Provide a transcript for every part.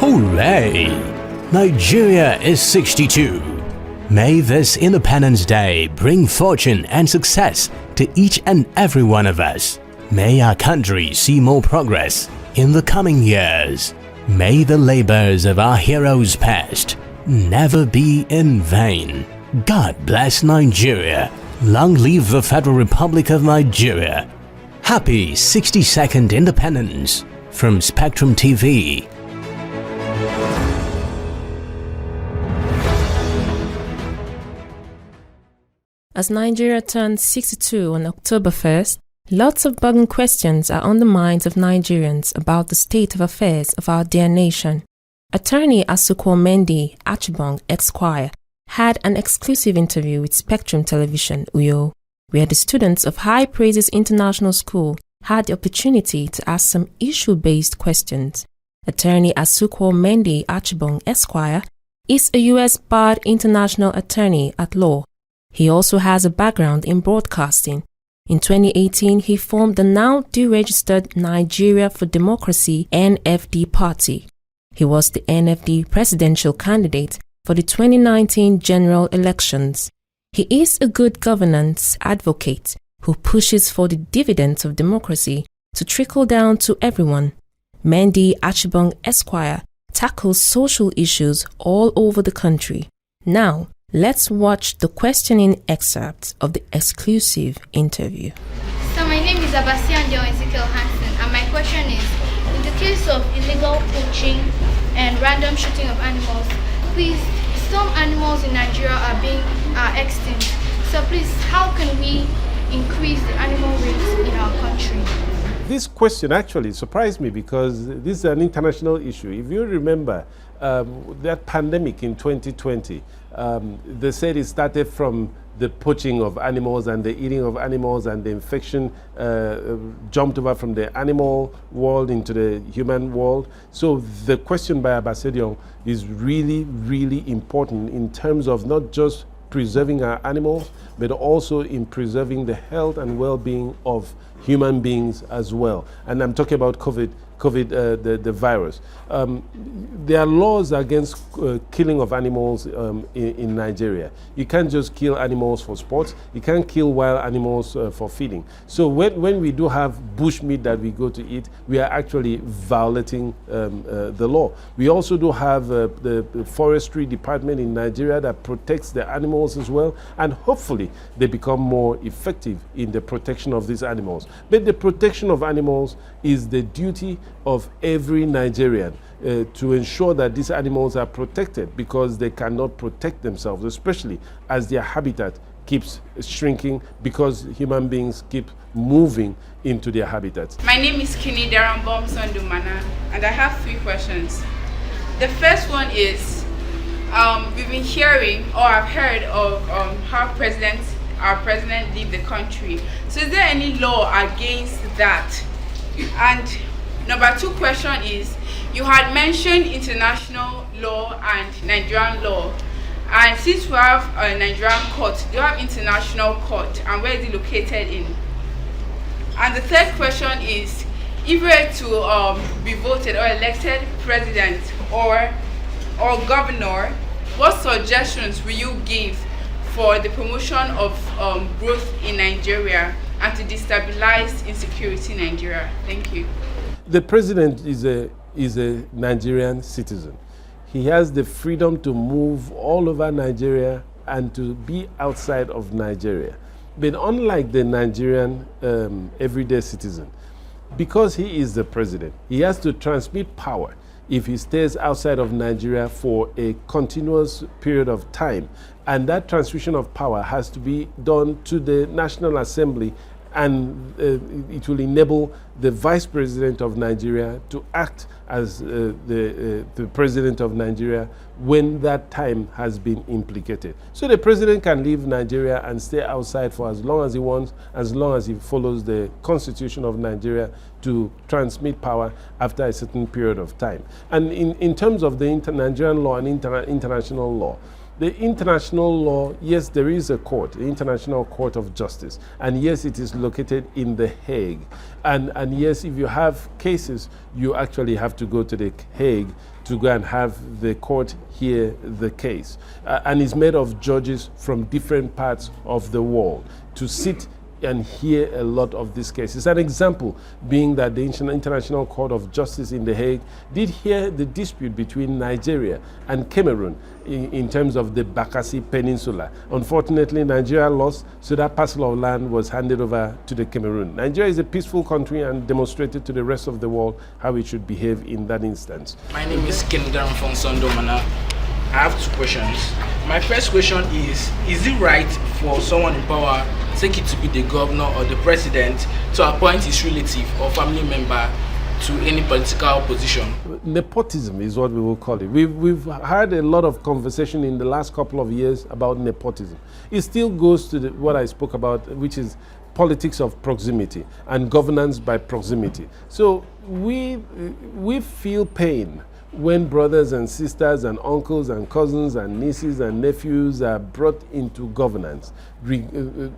Hooray! Nigeria is 62. May this Independence Day bring fortune and success to each and every one of us. May our country see more progress in the coming years. May the labors of our heroes past never be in vain. God bless Nigeria. Long live the Federal Republic of Nigeria. Happy 62nd Independence from Spectrum TV. As Nigeria turns 62 on October 1st, lots of bugging questions are on the minds of Nigerians about the state of affairs of our dear nation. Attorney ASUU Mendie, Archibong, Esquire, had an exclusive interview with Spectrum Television, Uyo, where the students of High Praises International School had the opportunity to ask some issue-based questions. Attorney ASUU Mendie, Archibong, Esquire, is a U.S. barred international attorney at law. He also has a background in broadcasting. In 2018, he formed the now deregistered Nigeria for Democracy (NFD) party. He was the NFD presidential candidate for the 2019 general elections. He is a good governance advocate who pushes for the dividends of democracy to trickle down to everyone. Mendie Archibong Esquire tackles social issues all over the country. Now, let's watch the questioning excerpt of the exclusive interview. So my name is Abasian Ezekiel Hansen, and my question is, in the case of illegal poaching and random shooting of animals, please, some animals in Nigeria are extinct. So please, how can we increase the animal rates in our country? This question actually surprised me because this is an international issue. If you remember that pandemic in 2020, they said it started from the poaching of animals and the eating of animals, and the infection jumped over from the animal world into the human world. So the question by Abasedion is really, really important in terms of not just preserving our animals, but also in preserving the health and well-being of human beings as well. And I'm talking about the virus. There are laws against killing of animals in Nigeria. You can't just kill animals for sport. You can't kill wild animals for feeding. So when we do have bush meat that we go to eat, we are actually violating the law. We also do have the forestry department in Nigeria that protects the animals as well, and hopefully they become more effective in the protection of these animals. But the protection of animals is the duty of every Nigerian to ensure that these animals are protected, because they cannot protect themselves, especially as their habitat keeps shrinking because human beings keep moving into their habitats. My name is Kini Darambom Sondumana, and I have 3 questions. The first one is, we've been hearing, or I've heard of how our president leave the country. So is there any law against that? And number 2 question is, you had mentioned international law and Nigerian law, and since we have a Nigerian court, do you have international court, and where is it located in? And the third question is, if you were to be voted or elected president or governor, what suggestions will you give for the promotion of growth in Nigeria and to destabilize insecurity in Nigeria? Thank you. The president is a Nigerian citizen. He has the freedom to move all over Nigeria and to be outside of Nigeria. But unlike the Nigerian everyday citizen, because he is the president, he has to transmit power if he stays outside of Nigeria for a continuous period of time. And that transmission of power has to be done to the National Assembly, and it will enable the Vice President of Nigeria to act as the President of Nigeria when that time has been implicated. So the President can leave Nigeria and stay outside for as long as he wants, as long as he follows the Constitution of Nigeria to transmit power after a certain period of time. And in terms of the Nigerian law and international law, The international law, yes, there is a court, the International Court of Justice, and yes, it is located in The Hague. And yes, if you have cases, you actually have to go to The Hague to go and have the court hear the case. And it's made of judges from different parts of the world to sit and hear a lot of these cases. An example being that the International Court of Justice in The Hague did hear the dispute between Nigeria and Cameroon in terms of the Bakassi Peninsula. Unfortunately, Nigeria lost, so that parcel of land was handed over to the Cameroon. Nigeria is a peaceful country and demonstrated to the rest of the world how it should behave in that instance. My name is Kendaram from Sondomana. I have 2 questions. My first question is it right for someone in power, take it to be the governor or the president, to appoint his relative or family member to any political position? Nepotism is what we will call it. We've had a lot of conversation in the last couple of years about nepotism. It still goes to what I spoke about, which is politics of proximity and governance by proximity. So we feel pain when brothers and sisters and uncles and cousins and nieces and nephews are brought into governance,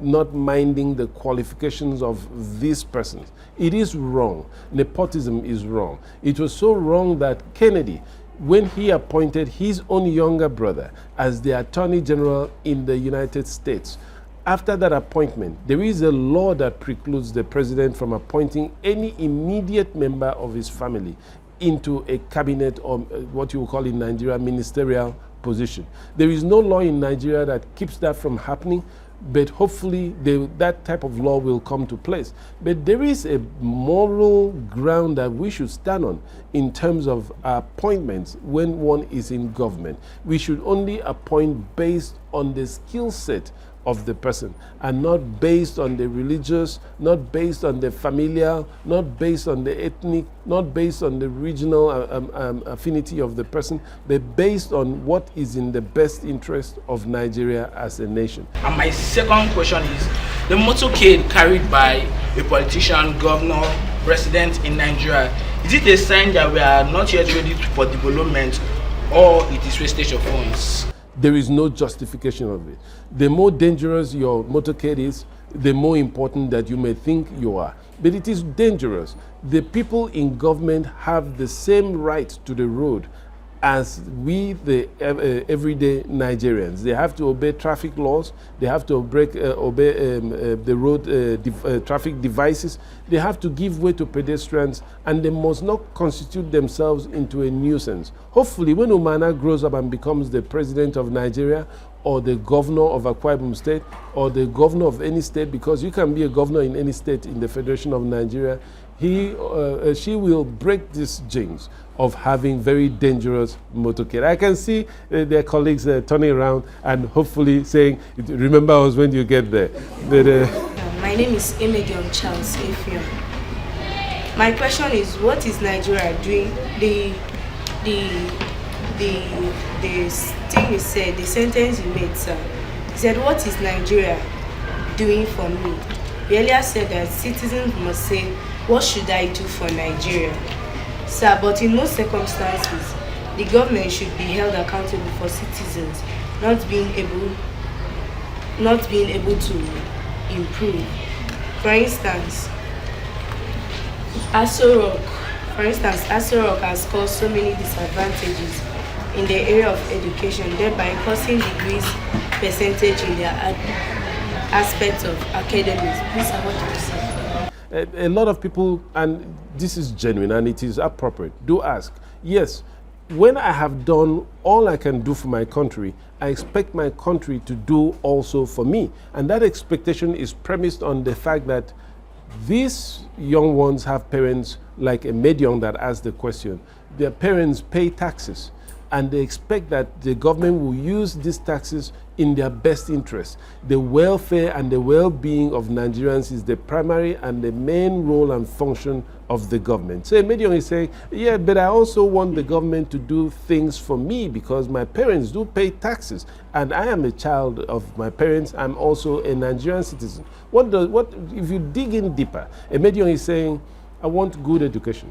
not minding the qualifications of these persons. It is wrong. Nepotism is wrong. It was so wrong that Kennedy, when he appointed his own younger brother as the Attorney General in the United States, after that appointment, there is a law that precludes the president from appointing any immediate member of his family into a cabinet or what you will call in Nigeria ministerial position. There is no law in Nigeria that keeps that from happening, but hopefully that type of law will come to place. But there is a moral ground that we should stand on in terms of appointments when one is in government. We should only appoint based on the skill set of the person and not based on the religious, not based on the familial, not based on the ethnic, not based on the regional affinity of the person, but based on what is in the best interest of Nigeria as a nation. And my second question is, the motorcade carried by a politician, governor, president in Nigeria, is it a sign that we are not yet ready for development, or it is wastage of funds? There is no justification of it. The more dangerous your motorcade is, the more important that you may think you are. But it is dangerous. The people in government have the same right to the road as we, the everyday Nigerians. They have to obey traffic laws. They have to obey the road traffic devices. They have to give way to pedestrians, and they must not constitute themselves into a nuisance. Hopefully, when Umana grows up and becomes the president of Nigeria, or the governor of Akwa Ibom State, or the governor of any state, because you can be a governor in any state in the Federation of Nigeria, she will break this jinx of having very dangerous motorcade. I can see their colleagues turning around and hopefully saying, remember us when you get there. But, my name is Emedion Charles Efion. My question is, what is Nigeria doing? The thing you said, the sentence you made, sir, he said, what is Nigeria doing for me? You earlier said that citizens must say, what should I do for Nigeria? Sir, but in most circumstances, the government should be held accountable for citizens not being able to improve. For instance, ASUU Rock has caused so many disadvantages in the area of education, thereby causing decreased percentage in their aspects of academics. Please, I want to say. A lot of people, and this is genuine and it is appropriate, do ask, yes, when I have done all I can do for my country, I expect my country to do also for me. And that expectation is premised on the fact that these young ones have parents like a medium that asked the question. Their parents pay taxes, and they expect that the government will use these taxes in their best interest. The welfare and the well-being of Nigerians is the primary and the main role and function of the government. So a medium is saying, yeah, but I also want the government to do things for me because my parents do pay taxes and I am a child of my parents. I'm also a Nigerian citizen. What if you dig in deeper, a medium is saying, I want good education.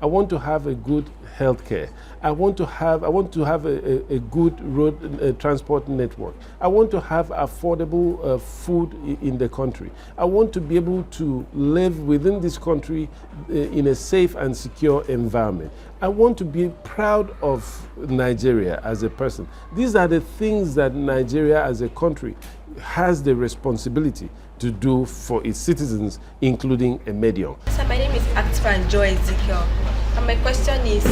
I want to have a good healthcare. I want to have a good road transport network. I want to have affordable food in the country. I want to be able to live within this country in a safe and secure environment. I want to be proud of Nigeria as a person. These are the things that Nigeria as a country has the responsibility to do for its citizens, including a medium. So my name is Actifan Joy Ezekiel, and my question is,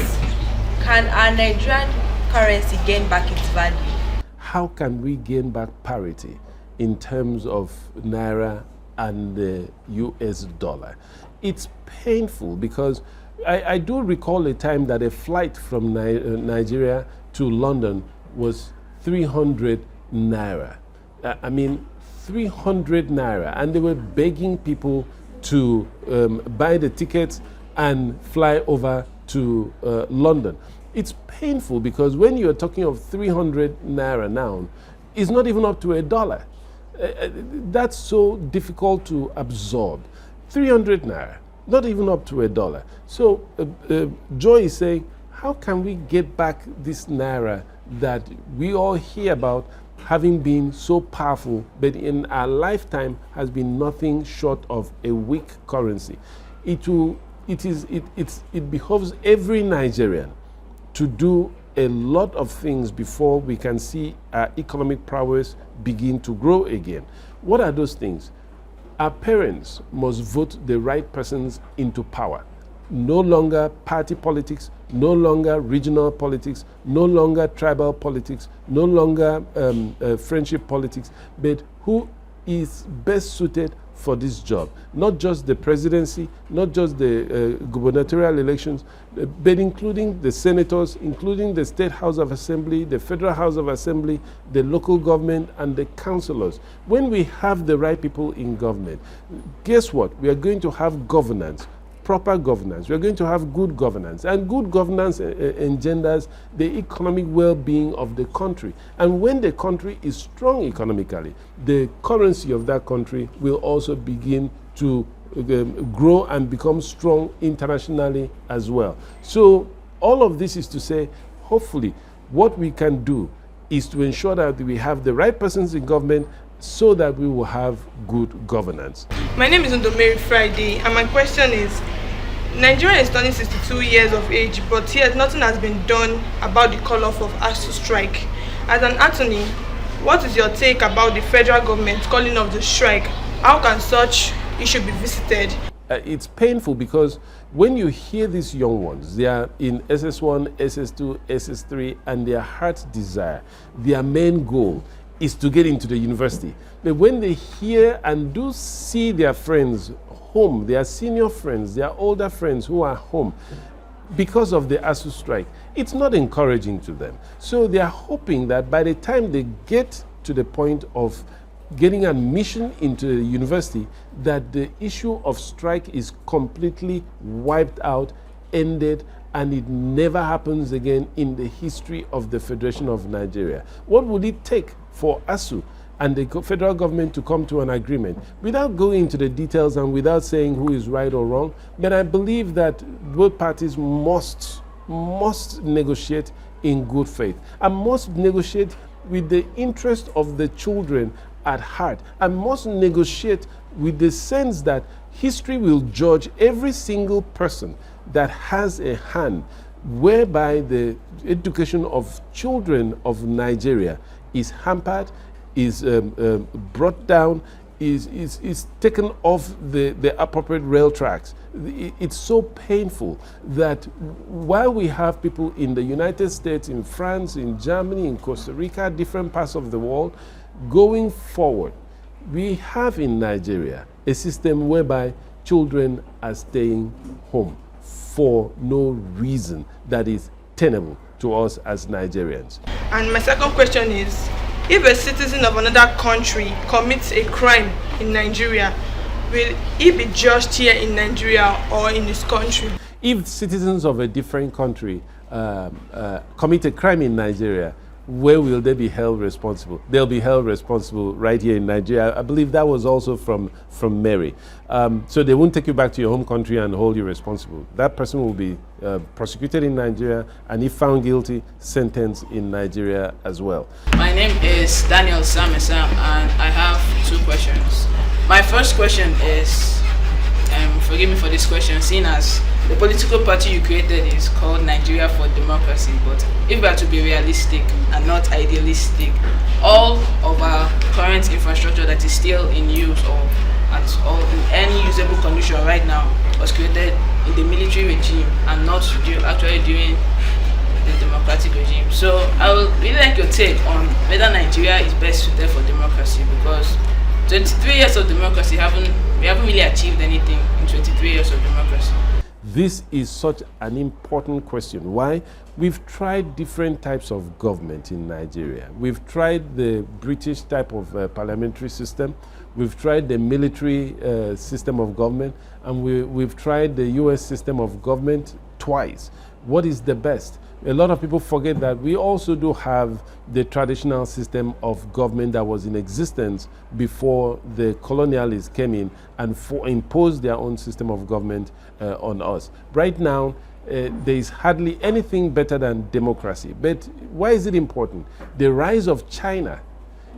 can our Nigerian currency gain back its value? How can we gain back parity in terms of Naira and the US dollar? It's painful because I do recall a time that a flight from Nigeria to London was 300 Naira. I mean, 300 Naira, and they were begging people to buy the tickets and fly over to London. It's painful because when you're talking of 300 Naira now, it's not even up to $1. That's so difficult to absorb. 300 Naira, not even up to $1. So Joy is saying, how can we get back this Naira that we all hear about having been so powerful, but in our lifetime has been nothing short of a weak currency? It behoves every Nigerian to do a lot of things before we can see our economic prowess begin to grow again. What are those things? Our parents must vote the right persons into power. No longer party politics, no longer regional politics, no longer tribal politics, no longer friendship politics, but who is best suited for this job. Not just the presidency, not just the gubernatorial elections, but including the senators, including the State House of Assembly, the Federal House of Assembly, the local government, and the councillors. When we have the right people in government, guess what? We are going to have governance. Proper governance. We are going to have good governance, and good governance engenders the economic well-being of the country. And when the country is strong economically, the currency of that country will also begin to grow and become strong internationally as well. So all of this is to say, hopefully, what we can do is to ensure that we have the right persons in government so that we will have good governance. My name is Ndomeri Friday, and my question is, Nigeria is turning 62 years of age, but yet nothing has been done about the call-off of ASUU strike. As an attorney, what is your take about the federal government calling off the strike? How can such issue be visited? It's painful because when you hear these young ones, they are in SS1, SS2, SS3, and their heart's desire, their main goal is to get into the university. But when they hear and do see their friends home, their senior friends, their older friends who are home because of the ASUU strike, it's not encouraging to them. So they are hoping that by the time they get to the point of getting admission into the university, that the issue of strike is completely wiped out, ended, and it never happens again in the history of the Federation of Nigeria. What would it take for ASUU and the federal government to come to an agreement? Without going into the details and without saying who is right or wrong, then I believe that both parties must negotiate in good faith and must negotiate with the interest of the children at heart, and must negotiate with the sense that history will judge every single person that has a hand whereby the education of children of Nigeria is hampered, is brought down, is taken off the appropriate rail tracks. It's so painful that while we have people in the United States, in France, in Germany, in Costa Rica, different parts of the world, going forward, we have in Nigeria a system whereby children are staying home for no reason that is tenable to us as Nigerians. And my second question is, if a citizen of another country commits a crime in Nigeria, will he be judged here in Nigeria or in his country? If citizens of a different country commit a crime in Nigeria, where will they be held responsible? They'll be held responsible right here in Nigeria. I believe that was also from Mary. So they won't take you back to your home country and hold you responsible. That person will be prosecuted in Nigeria, and if found guilty, sentenced in Nigeria as well. My name is Daniel Samesam, and I have 2 questions. My first question is, forgive me for this question, seeing as the political party you created is called Nigeria for Democracy, but if we are to be realistic and not idealistic, all of our current infrastructure that is still in use or in any usable condition right now was created in the military regime and not actually during the democratic regime. So I would really like your take on whether Nigeria is best suited for democracy, because 23 years of democracy we haven't really achieved anything in 23 years of democracy. This is such an important question. Why? We've tried different types of government in Nigeria. We've tried the British type of parliamentary system. We've tried the military system of government, and we've tried the US system of government twice. What is the best? A lot of people forget that we also do have the traditional system of government that was in existence before the colonialists came in and imposed their own system of government on us. Right now, there is hardly anything better than democracy. But why is it important? The rise of China,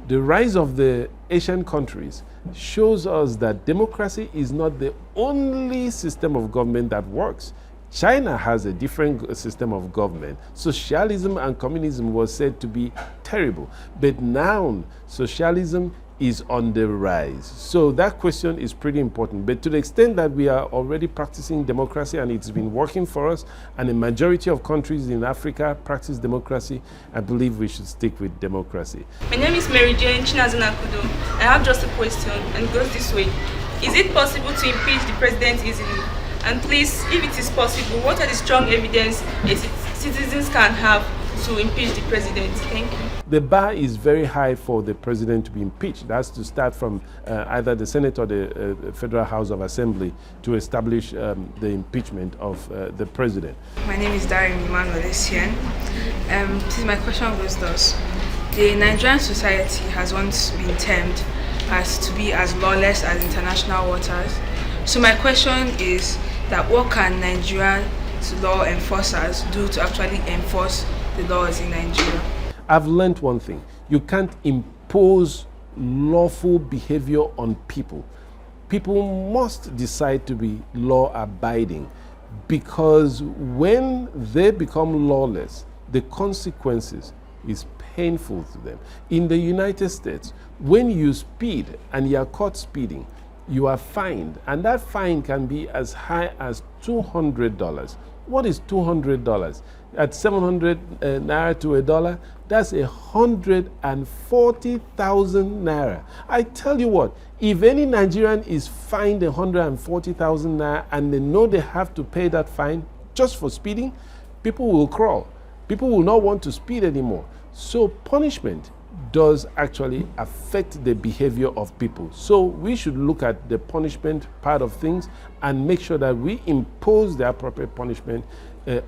the rise of the Asian countries shows us that democracy is not the only system of government that works. China has a different system of government. Socialism and communism was said to be terrible, but now socialism is on the rise. So that question is pretty important. But to the extent that we are already practicing democracy and it's been working for us, and a majority of countries in Africa practice democracy, I believe we should stick with democracy. My name is Mary Jane Chinazunakudo. I have just a question, and it goes this way. Is it possible to impeach the president easily? And please, if it is possible, what are the strong evidence citizens can have to impeach the president? Thank you. The bar is very high for the president to be impeached. That's to start from either the Senate or the Federal House of Assembly to establish the impeachment of the president. My name is Darim Emmanuel-Essien. My question goes thus. The Nigerian society has once been termed as to be as lawless as international waters. So my question is that what can Nigerian law enforcers do to actually enforce the laws in Nigeria? I've learned one thing. You can't impose lawful behavior on people. People must decide to be law-abiding, because when they become lawless, the consequences is painful to them. In the United States, when you speed and you are caught speeding, you are fined, and that fine can be as high as $200. What is $200? At 700 naira to $1, that's 140,000 naira. I tell you what, if any Nigerian is fined 140,000 naira and they know they have to pay that fine just for speeding, people will crawl. People will not want to speed anymore. So punishment does actually affect the behavior of people. So we should look at the punishment part of things and make sure that we impose the appropriate punishment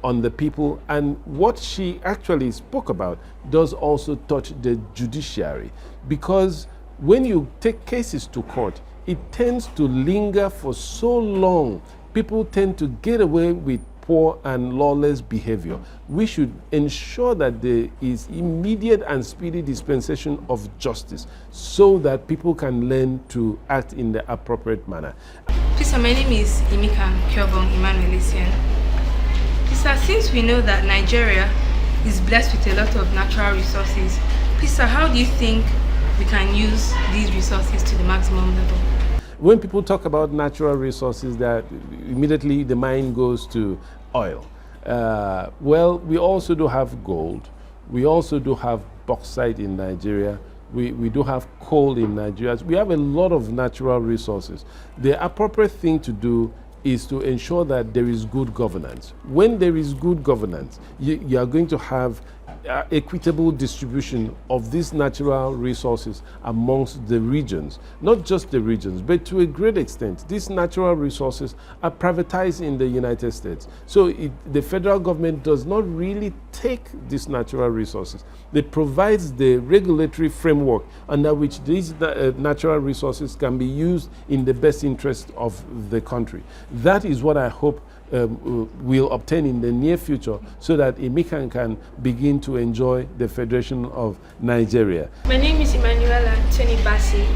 on the people. And what she actually spoke about does also touch the judiciary, because when you take cases to court, it tends to linger for so long. People tend to get away with poor and lawless behavior. We should ensure that there is immediate and speedy dispensation of justice so that people can learn to act in the appropriate manner. Please, my name is Imika Archibong Emmanuel-Essien. Please, since we know that Nigeria is blessed with a lot of natural resources, please, sir, how do you think we can use these resources to the maximum level? When people talk about natural resources, that immediately the mind goes to oil. Well, we also do have gold. We also do have bauxite in Nigeria. We do have coal in Nigeria. We have a lot of natural resources. The appropriate thing to do is to ensure that there is good governance. When there is good governance, you are going to have equitable distribution of these natural resources amongst the regions. Not just the regions, but to a great extent, these natural resources are privatized in the United States. So the federal government does not really take these natural resources. It provides the regulatory framework under which these natural resources can be used in the best interest of the country. That is what I hope will obtain in the near future, so that Imikan can begin to enjoy the Federation of Nigeria. My name is Emmanuel Anthony Bassi,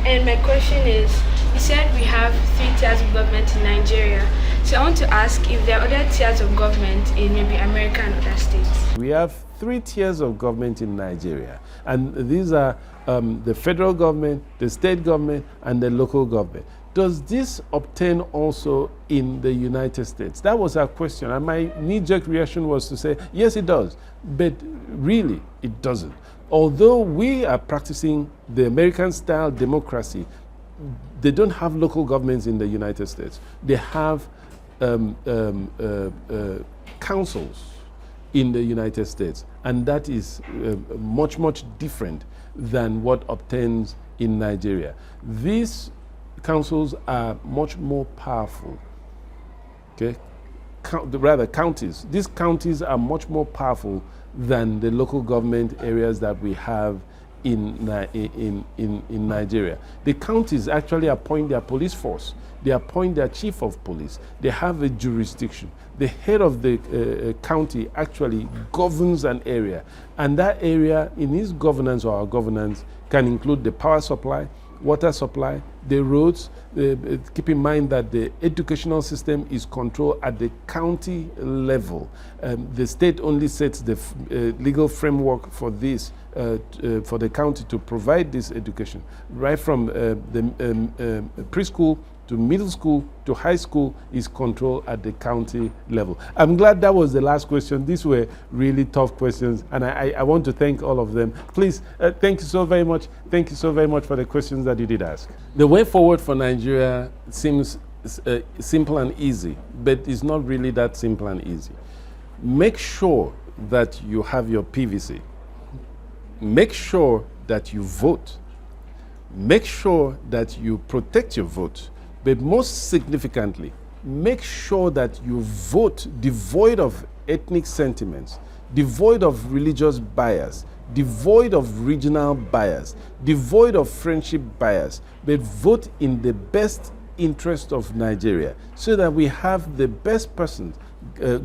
and my question is, you said we have 3 tiers of government in Nigeria. So I want to ask if there are other tiers of government in maybe America and other states. We have 3 tiers of government in Nigeria, and these are the federal government, the state government, and the local government. Does this obtain also in the United States? That was our question, and my knee-jerk reaction was to say, yes, it does, but really, it doesn't. Although we are practicing the American-style democracy, they don't have local governments in the United States. They have councils in the United States, and that is much, much different than what obtains in Nigeria. These councils are much more powerful, okay? Rather, counties. These counties are much more powerful than the local government areas that we have in Nigeria. The counties actually appoint their police force. They appoint their chief of police. They have a jurisdiction. The head of the county actually governs an area, and that area in his governance or our governance can include the power supply, water supply, the roads. Keep in mind that the educational system is controlled at the county level. The state only sets the legal framework for this, for the county to provide this education, right from the preschool to middle school to high school is controlled at the county level. I'm glad that was the last question. These were really tough questions, and I want to thank all of them. Please, thank you so very much. Thank you so very much for the questions that you did ask. The way forward for Nigeria seems simple and easy, but it's not really that simple and easy. Make sure that you have your PVC. Make sure that you vote. Make sure that you protect your vote. But most significantly, make sure that you vote devoid of ethnic sentiments, devoid of religious bias, devoid of regional bias, devoid of friendship bias, but vote in the best interest of Nigeria, so that we have the best persons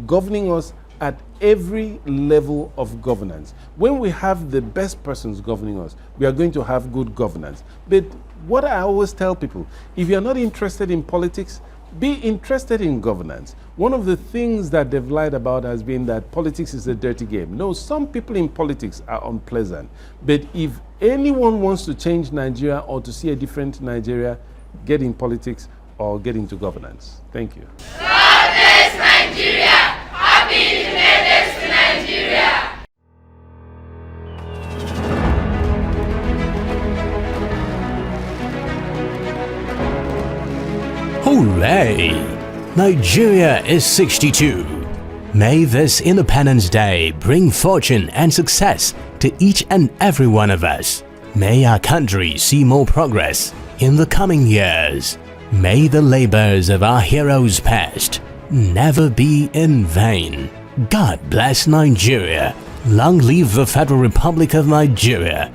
governing us at every level of governance. When we have the best persons governing us, we are going to have good governance. But what I always tell people, if you're not interested in politics, be interested in governance. One of the things that they've lied about has been that politics is a dirty game. No, some people in politics are unpleasant. But if anyone wants to change Nigeria or to see a different Nigeria, get in politics or get into governance. Thank you. God bless Nigeria! Happy Independence to Nigeria! Hooray! Nigeria is 62. May this Independence Day bring fortune and success to each and every one of us. May our country see more progress in the coming years. May the labors of our heroes past never be in vain. God bless Nigeria. Long live the Federal Republic of Nigeria.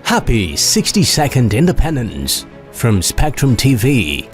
Happy 62nd Independence from Spectrum TV.